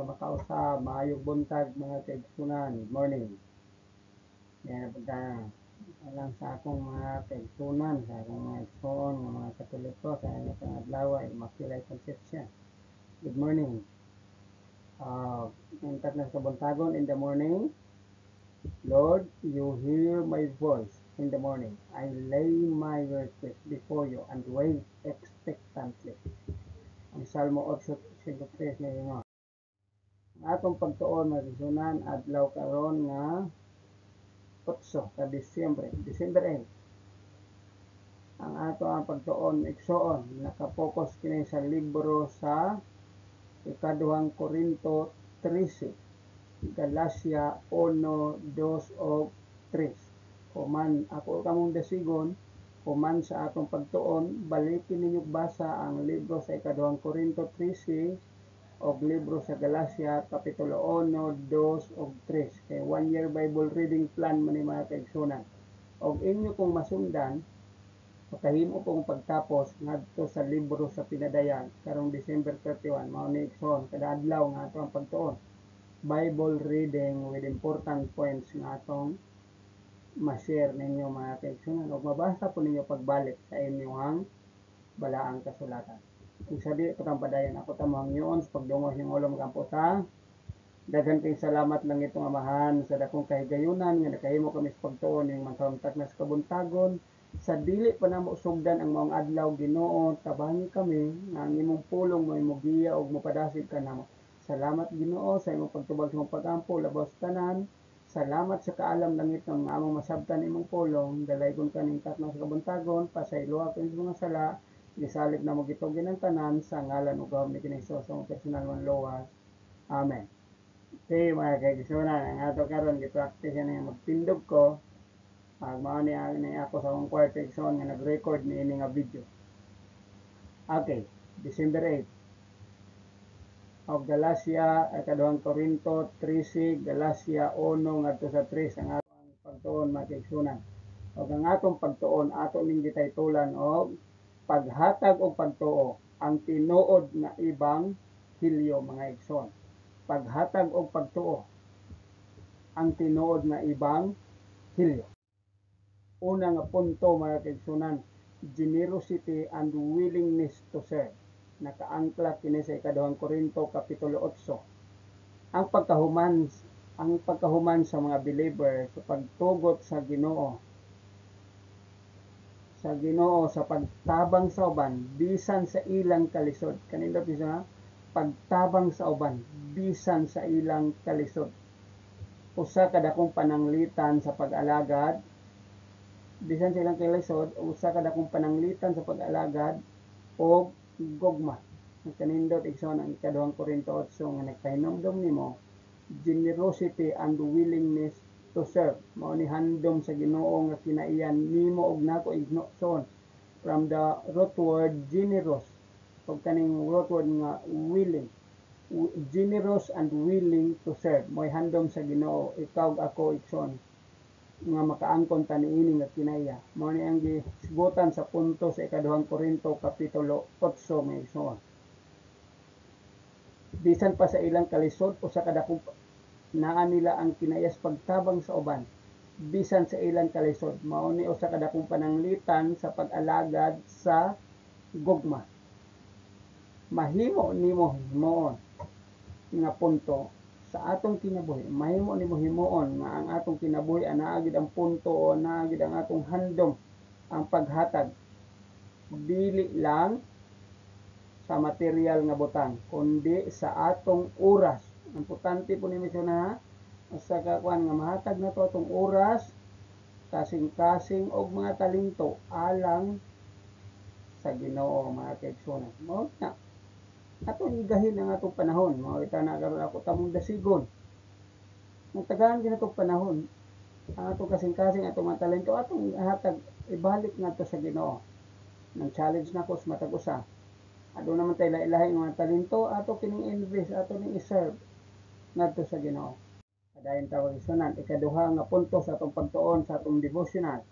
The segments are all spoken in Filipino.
sa makausa, maayong buntag mga kaigsunan, morning. Yan alang sa akong mga kaigsunan, sa akong mga igsoon, mga katoliko, sa inyo pangadlaw, Immaculate Conception. Good morning. Intat na sa buntagon in the morning. Lord, you hear my voice in the morning. I lay my request before you and wait expectantly. Ang Salmo 8:5 na yun. Atong pagtuon magsunan adlaw karon nga 8 ka Disyembre, December 8. Ang ato ang pagtuon igsoon nakapokus kini sa libro sa ikaduhang Korinto 13, Galacia 1:2 o 3. Human ako kamong dasigon, human sa atong pagtuon, balikin ninyo basa ang libro sa ikaduhang Korinto 13 o libro sa Galacia, Kapitulo 1, 2, o 3. Kay 1 year Bible reading plan man ni mga kaigsunan. O inyo kung masundan, makahimo kong pagtapos ngadto sa libro sa Pinadayan, karong December 31, mao ni igsoon, kada adlaw nga ato ang pagtuon. Bible reading with important points nga atong ma-share ninyo mga kaigsunan. O mabasa po ninyo pagbalik sa inyong balaang kasulatan. Kung sabi ko tang padayon ako tamang yun sa pagdungos yung ulong kamputa. Daghan kay salamat lang itong amahan sa dakong kahigayunan nga nakahimo kami sa pagtuon yung magkauntak na sa kabuntagon. Sa dili pa namo sugdan ang maong adlaw Ginoo, tabangi kami nga ang imong pulong mo imugiya og mopadasig kanamo. Salamat Ginoo sa imong pagtubag sa imong pagampo labaw sa tanan. Salamat sa kaalam langit ng among masabtan imong pulong. Dalaygon kaning tatna sa kabuntagon, pasayloa kini mga sala. Gisalig na mo gitugin ang tanan sa ngalan ug gawon ni Hesus sa personal man lowas. Amen. Okay, mga kaigsunan, ang ato karon gi-practice na magtindog ko. Mao ni ako sa akong kwarto igsoon nga nag-record ni ini nga video. Okay, December 8. Of Galacia, ikaduhang Korinto 13, Galacia 1 ngadto sa 3 ang atong pagtuon mga kaigsunan. Og ang atong pagtuon ato ning gitaytulan og paghatag og pagtuo ang tinuod nga ebanghelyo mga igsoon. Paghatag og pagtuo ang tinuod nga ebanghelyo. Una nga punto mga kaigsunan, generosity and willingness to serve. Nakaangkla kini sa ikaduhang Korinto kapitulo 8. Ang pagkahuman sa mga believer sa pagtugot sa Ginoo sa pagtabang sa uban bisan sa ilang kalisod. Kanindot isa pagtabang sa uban bisan sa ilang kalisod. Usa ka dakong pananglitan sa pag-alagad bisan sa ilang kalisod, usa ka dakong pananglitan sa pag-alagad o gugma. Kanindot igsoon ang ikaduhang Korinto 8 nga nagpahinomdom nimo generosity and willingness to serve. Mao ni handom sa Ginoo nga kinaiyan nimo og nako igsoon from the root word generous ug kaning root word nga willing. Generous and willing to serve. Mo'y handom sa Ginoo ikaw ako igsoon nga makaangkon ta niini nga kinaiya. Mao ni ang gisgutan sa punto sa ikaduhang Korinto kapitulo 8 nga igsoon. Bisan pa sa ilang kalisod usa ka dakong naa nila ang kinayas pagtabang sa uban bisan sa ilang kalisod. Mao ni usa ka dakong pananglitan sa pag-alagad sa gugma. Mahimo nimo himuon nga punto sa atong kinabuhi. Mahimo nimo himuon nga ang atong kinabuhi anaa gid ang punto o anaa gid ang atong handom ang paghatag dili lang sa material nga butang kundi sa atong oras. Importante po ni misyon ha sa kakuan nga mahatag na to atong oras, kasing-kasing og mga talento alang sa Ginoo mga kaigsunan. Mao na atong igahin ang atong panahon. Mao ita na karon ako tamong dasigon. Nagtagaan gyud atong panahon. Ang atong kasing-kasing atong mga talento atong ihatag ibalik ngadto sa Ginoo. Nang challenge nako sa matag usa. Ado naman tay lahi-lahi nga talento ato kining invest ato ning i-serve ngadto sa Ginoo. Kadayon tawag isunan ikaduha nga punto sa atong pagtuon sa atong devotional,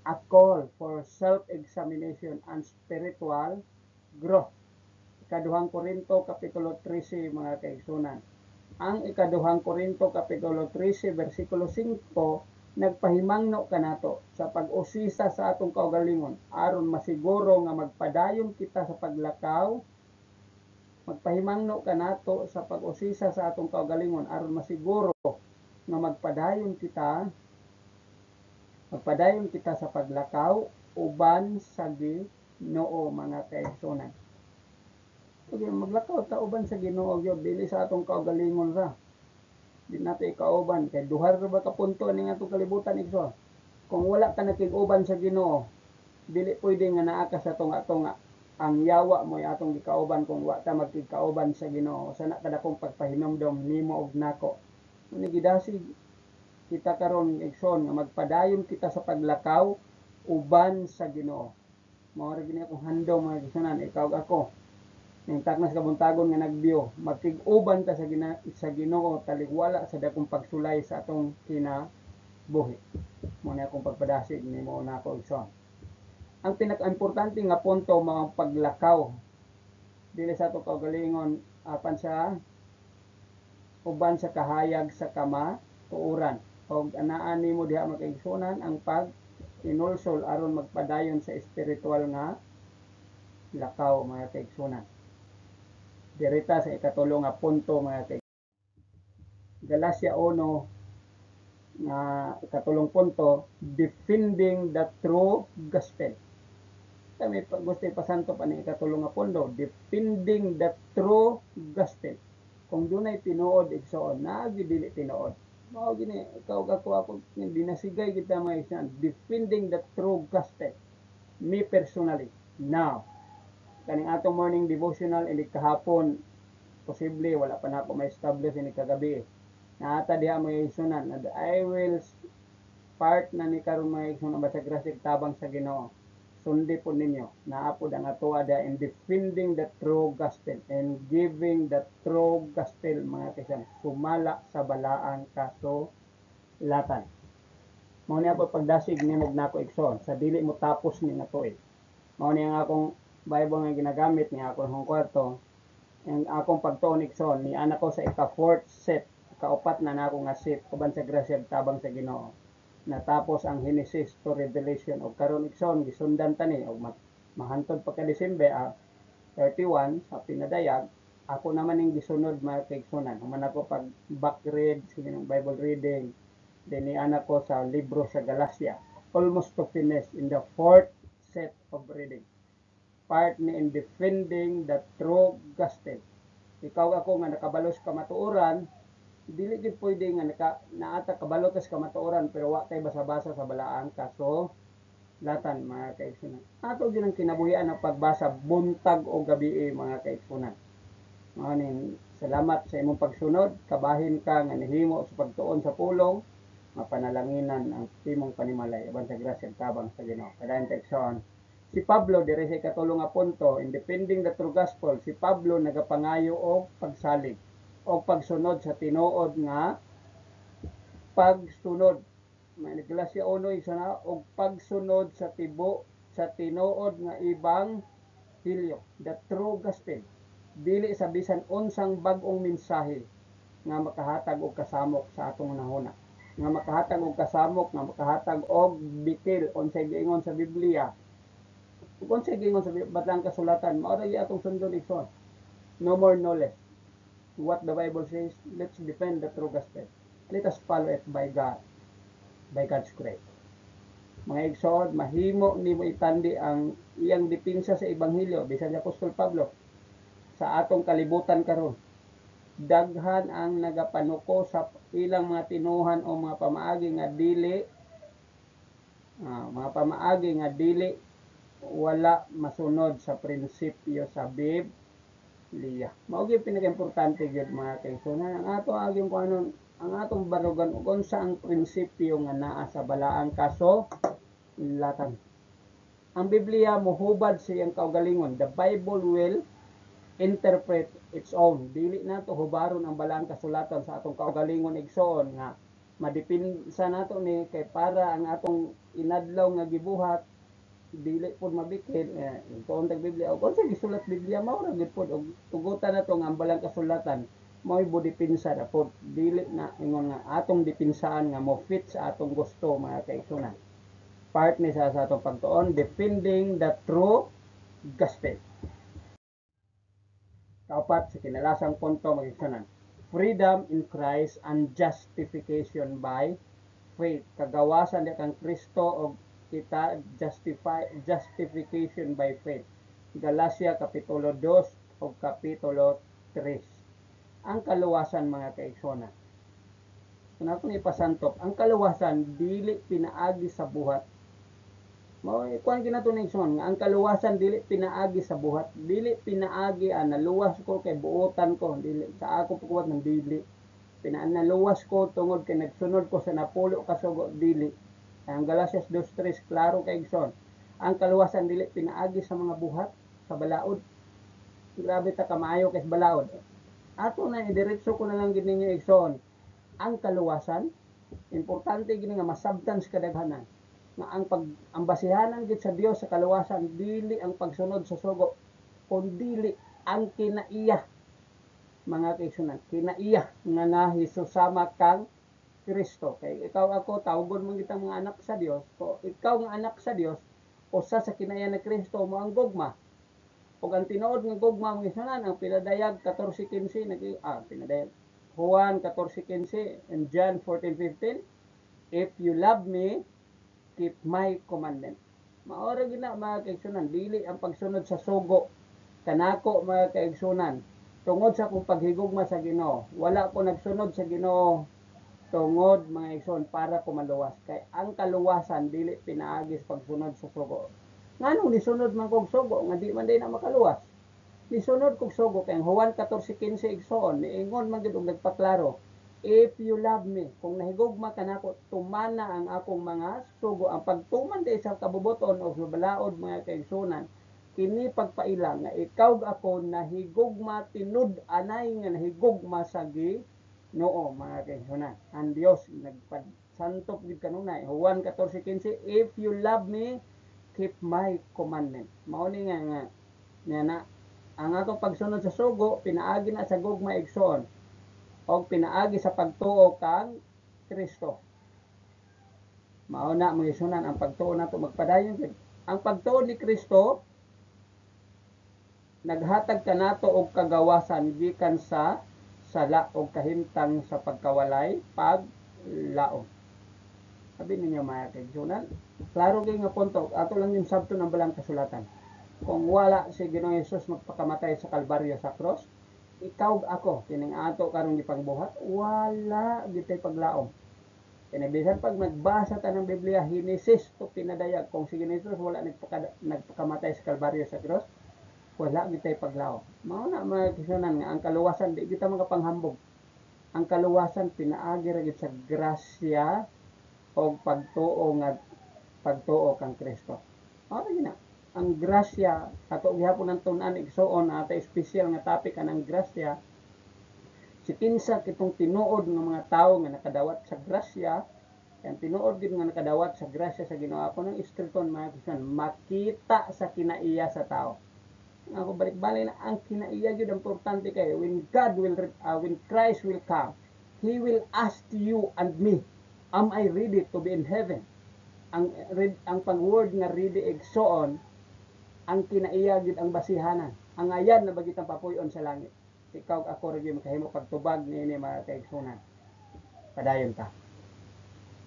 a call for self-examination and spiritual growth. Ikaduhang Korinto kapitulo 13 mga kaigsunan. ang ikaduhang Korinto kapitulo 13 versikulo 5 nagpahimangno kanato sa pag-usisa sa atong kaugalingon aron masiguro nga magpadayon kita sa paglakaw. Magpahimangno kanato sa pag-usisa sa atong kaugalingon aron masiguro nga magpadayon kita sa paglakaw uban sa Ginoo mga kaigsunan. Okay, maglakaw ta uban sa Ginoo gyud dili sa atong kaugalingon ra. Di nato ikauban kay duha ra ba ka punto ning atong kalibutan igsoon. Kung wala ka nakig-uban sa Ginoo, dili pwede nga naa ka sa tunga-tunga. Ang yawa mo atong gikauban kung wa ta magkikauban sa Ginoo. Sana kada kong pagpahinomdom nimo og nako. Ni gidasig kita karon igsoon nga magpadayon kita sa paglakaw uban sa Ginoo. Mao ra gini akong handom mga igsunan, ikaw ako. Ning taknas kabuntagon nga nagbiyo, magtig-uban ta sa Ginoo taligwala sa dakong pagsulay sa atong kinabuhi. Mo na akong pagpadasig nimo na ako igsoon. Ang pinaka-importante nga punto mao ang paglakaw dili sa atong kaugalingon apan sa uban sa kahayag sa kamatuoran. Og anaan nimo diha makaigsunan ang pag-inulsol aron magpadayon sa espiritual nga lakaw mga kaigsunan. Direta sa ikatulo nga punto mga kaigsunan. Galacia 1 nga ikatulong punto, defending the true gospel. Kami gusto ipasanto pa ni ikatulong nga punto, defending the true gospel. Kung dunay tinuod igsoon, naagi dili tinuod. Mao gini ikaw ako dinasigay kita mga igsoon, defending the true gospel. Me personally, now kaning atong morning devotional ini kahapon, posible wala pa na ako ma-establish ini kagabi. Naata diha mga igsunan, and I will part na ni karon mga igsunan ba sa grasya tabang sa Ginoo. Sundi po ninyo, naapod ang atoa da in defending the true gospel and giving the true gospel mga kaisan, sumala sa balaang kasulatan. Mao ni ako pagdasig nimo nako igsoon sa dili mo tapos ni nato Mao ni ang akong Bible nga ginagamit ni akong kwarto. Ang akong pagtuon igsoon ni anak ko sa ika-4th set, kaupat na nako nga set uban sa grasya tabang sa Ginoo. Natapos ang Genesis to Revelation og karon igsoon gisundan ta ni og mahantod pa ka Disyembre 31 sa pinadayag ako naman ning gisunod mga kaigsunan. Human ako pag back read sa Bible reading dinhi anak ko sa libro sa Galacia, almost to finish in the 4th set of reading. Part ni in defending the true gospel. Ikaw ako nga nakabalos kamatuoran, dili gid pwede nga naata kabalo tas kamatuoran pero wa tay basa-basa sa balaang kasulatan mga kaigsunan. Ato gyud ang kinabuhian ang pagbasa buntag o gabi mga kaigsunan. Mao ni salamat sa imong pagsunod, kabahin ka nga nihimo sa pagtuon sa pulong, mapanalanginan ang timong panimalay aban sa grasya tabang sa Ginoo. Kadayon kaigsunan. Si Pablo dire sa ikatulong nga punto, in defending the true gospel, si Pablo nagapangayo og pagsalig o pagsunod sa tinuod nga pagsunod. May Galacia 1 isa na og pagsunod sa tinuod nga ebanghelyo, the true gospel. Dili sa bisan unsang bag-ong mensahe nga makahatag og kasamok sa atong nahuna. Nga makahatag og kasamok, nga makahatag og bitil unsay giingon sa Biblia. Kung sa gingon sa batang kasulatan, mao ra atong sundon igsoon. No more, no less. What the Bible says, let's defend the true gospel. Let us follow it by God's grace. Mga igsoon, mahimo nimo itandi ang iyang depensa sa ebanghelyo bisan ni Apostol Pablo sa atong kalibutan karon. Daghan ang nagapanuko sa ilang mga tinuhan o mga pamaagi nga dili wala masunod sa prinsipyo sa Biblia. Mao gyud pinaka-importante gyud mga kaigsunan. Ang atong barugan ug unsa ang prinsipyo nga naa sa balaang kasulatan. Ang Biblia mohubad sa iyang kaugalingon. The Bible will interpret its own. Dili nato hubaron ang balaang kasulatan sa atong kaugalingon igsoon nga madipinsa nato ni kay para ang atong inadlaw nga gibuhat dili pod mabikil tuon tag Biblia og unsa gisulat Biblia mao ra gid pod og tugutan nato nga ang balang kasulatan mo'y budipinsa dapot dili na ingon nga atong dipinsaan nga mo fit sa atong gusto mga kaigsunan. Part ni sa atong pagtuon defending the true gospel. Kaupat sa kinalasang punto mga kaigsunan, freedom in Christ and justification by faith. Kagawasan di kang Kristo o kita justification by faith. Galacia kapitulo 2 o kapitulo 3. Ang kaluwasan mga kaigsoona. Kung ako ni pasantop, ang kaluwasan dili pinaagi sa buhat. Mao kuan ginatunay son nga ang kaluwasan dili pinaagi sa buhat, dili pinaagi naluwas ko kay buotan ko, dili sa ako pagkuwat ng dili. Naluwas ko tungod kay nagsunod ko sa napulo ka sugo, dili. Ang Galatias 2:3 klaro kay igsoon. Ang kaluwasan dili pinaagi sa mga buhat, sa balaod. Grabe ta kamaayo kay balaod. Ato na idiretso ko na lang gid ninyo igsoon. Ang kaluwasan importante gini nga masabtan sa kadaghanan nga ang basihanan gid sa Dios sa kaluwasan dili ang pagsunod sa sugo kundi ang kinaiya mga kaigsunan, kinaiya nga nahisusama kang Kristo. Kay ikaw ako tawgon man kitang mga anak sa Dios. So ikaw nga anak sa Dios usa sa kinaiya na Kristo mo ang gugma. Ug ang tinuod nga gugma mga kaigsunan ang pinadayag 14:15 pinadayag Juan 14:15 and John 14:15, if you love me, keep my commandment. Maora gina mga kaigsunan, dili ang pagsunod sa sugo kanako mga kaigsunan tungod sa akong paghigugma sa Ginoo. Wala ko nagsunod sa Ginoo tungod mga igsoon para ko maluwas. Kay ang kaluwasan dili pinaagi sa pagsunod sa sugo. Nganong nisunod man kog sugo nga di man day na makaluwas? Nisunod kog sugo kay Juan 14:15 igsoon niingon man gid og nagpaklaro, if you love me, kung nahigugma kanako tumana ang akong mga sugo. Ang pagtuman day sa kabubuton o sa balaod mga kaigsunan kini pagpailang nga ikaw ako nahigugma tinud-anay nga nahigugma sa Ginoo mga kaigsunan. Ang Dios nagpadsantop gid kanunay Juan 14:15, if you love me, keep my commandment. Mao ni nga na ang atong pagsunod sa sugo pinaagi na sa gugma igsoon o pinaagi sa pagtuo kang Kristo. Mao na mga isunan ang pagtuo nato magpadayon. Ang pagtuo ni Kristo naghatag kanato og kagawasan gikan sa sala o kahimtang sa pagkawalay paglaom. Sabi ninyo mga kaigsunan, klaro kay nga punto, ato lang yung sabto ng balang kasulatan. Kung wala si Ginoong Hesus magpakamatay sa Kalbaryo sa cross, ikaw ako kining ato karong gipangbuhat, wala gitay paglaom. Kinabisan pag nagbasa ta ng Biblia Henesis to pinadayag kung si Ginoong Hesus wala nagpakamatay sa Kalbaryo sa cross, wala gitay paglaom. Mao na mga kaigsunan nga ang kaluwasan di kita makapanghambog. Ang kaluwasan pinaagi ra gid sa grasya o pagtuo kang Kristo. Mao na ang grasya ato gihapon ang tun-an igsoon ata espesyal nga topic anang grasya. Si kinsa kitong tinuod nga mga tawo nga nakadawat sa grasya, ang tinuod gid nga nakadawat sa grasya sa Ginoo ako nang istriton mga kaigsunan, makita sa kinaiya sa tao. Ako balik-balik na ang kinaiya gyud importante kay when Christ will come, He will ask you and me, am I ready to be in heaven? Ang pag-word nga ready igsoon ang kinaiya gid ang basihanan. Ang ayan na bagitang papuyon sa langit. Ikaw ako ra gyud makahimo pagtubag niini mga kaigsunan. Padayon ta.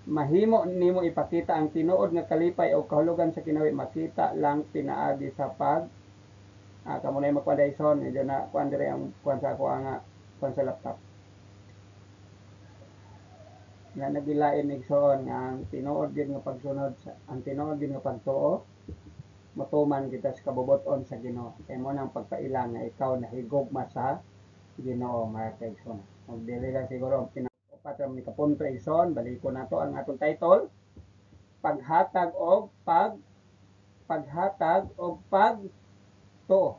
Mahimo nimo ipakita ang tinuod nga kalipay o kahulugan sa kinawi makita lang pinaagi sa kamo na magpadayon medyo na kuan dire ang kuan sa ako nga kuan sa laptop. Nga nagilain igsoon nga ang tinuod gid nga pagsunod ang tinuod gid nga pagtuo matuman kita sa kabubuton sa Ginoo. Kay mo nang pagpailang nga ikaw nahigugma sa Ginoo mga kaigsoon. Magdili lang siguro ang pinaka-upat ra ni kapunto igsoon, baliko nato ang atong title, paghatag og pagtuo.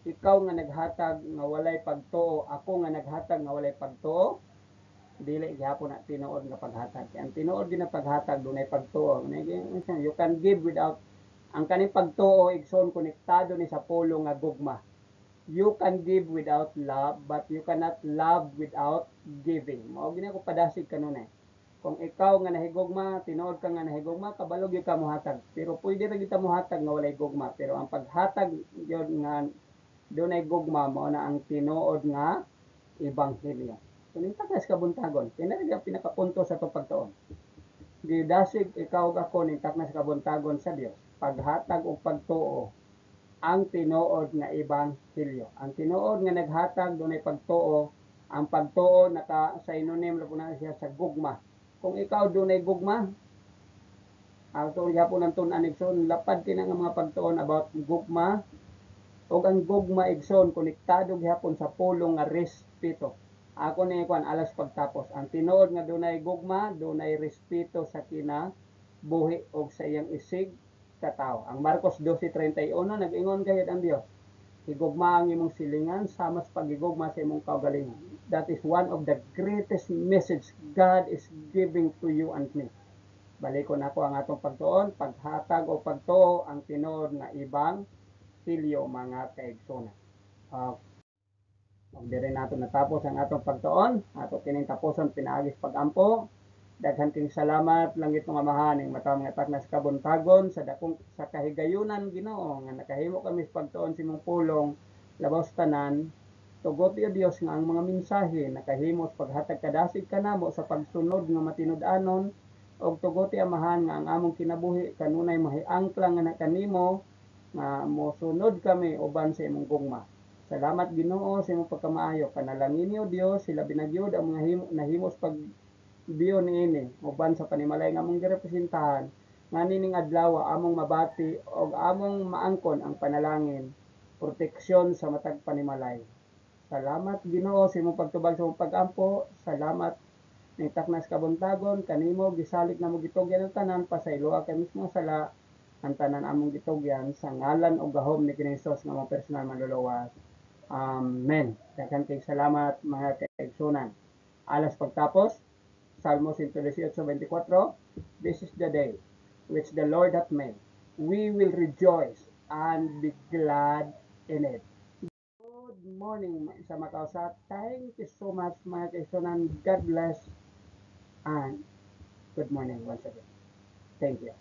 Ikaw nga naghatag nga walay pagtuo, ako nga naghatag nga walay pagtuo, dili gihapon na tinuod nga paghatag. Ang tinuod gid na paghatag dunay pagtuo. You can give without ang kaning pagtuo igsoon konektado ni sa pulo nga gugma. You can give without love, but you cannot love without giving. Mao gini ko padasig kanunay. Kung ikaw nga nahigugma, tinuod ka nga nahigugma, kabalo gyud ka mohatag. Pero pwede ra kita mohatag nga walay gugma. Pero ang paghatag gyud nga dunay gugma mao na ang tinuod nga ebanghelyo. Kuning tagas kabuntagon, kini ra pinakapunto sa to pagtuon. Gidasig ikaw ug ako ning taknas kabuntagon sa Dios. Paghatag og pagtuo ang tinuod nga ebanghelyo. Ang tinuod nga naghatag dunay pagtuo, ang pagtuo naka synonym ra po na siya sa gugma. Kung ikaw dunay gugma, ato gyapon ang tun-an igsoon, lapad kina nga mga pagtuon about gugma ug ang gugma igsoon konektado gyapon sa pulong nga respeto. Ako ni kuan alas pagtapos. Ang tinuod nga dunay gugma, dunay respeto sa kina buhi og sa iyang isig katawo. Ang Marcos 12:31 nag-ingon kayod ang Dios, higugma ang imong silingan sama sa pagigugma sa imong kaugalingon. That is one of the greatest message God is giving to you and me. Balikon ako ang atong pagtuon, paghatag o pagtuo ang tinuod nga ibang hilyo mga kaigsoon. Dire nato natapos ang atong pagtuon, ato kining taposon pinaagis pagampo. Daghan king salamat langit ng amahan ning matawag nga taknas kabuntagon sa dakong sa kahigayunan Ginoo nga nakahimo kami sa pagtuon sa imong pulong labaw sa tanan. Tugot yo Dios nga ang mga mensahe nakahimo sa paghatag kadasig kanamo sa pagsunod nga matinud-anon og tugot amahan nga ang among kinabuhi kanunay mahiangklang nga kanimo nga mosunod kami uban sa imong gugma. Salamat Ginoo sa imong pagkamaayo. Panalangin niyo Dios sila binagyod ang mga nahimo sa pag biyo niini uban sa panimalay nga among girepresentahan nga nining adlaw among mabati og among maangkon ang panalangin proteksyon sa matag panimalay. Salamat Ginoo sa imong pagtubag sa imong pag-ampo. Salamat ning taknas kabuntagon kanimo gisalig na mo gitugyan ang tanan pasayloa kay mismo sala ang tanan among gitugyan sa ngalan ug gahom ni Hesus nga among personal manluluwas. Amen. Daghan kay salamat mga kaigsunan. Alas pagtapos Salmo 118:24, this is the day which the Lord hath made. We will rejoice and be glad in it. Good morning sa makausap. Thank you so much mga kaisunan. God bless and good morning once again. Thank you.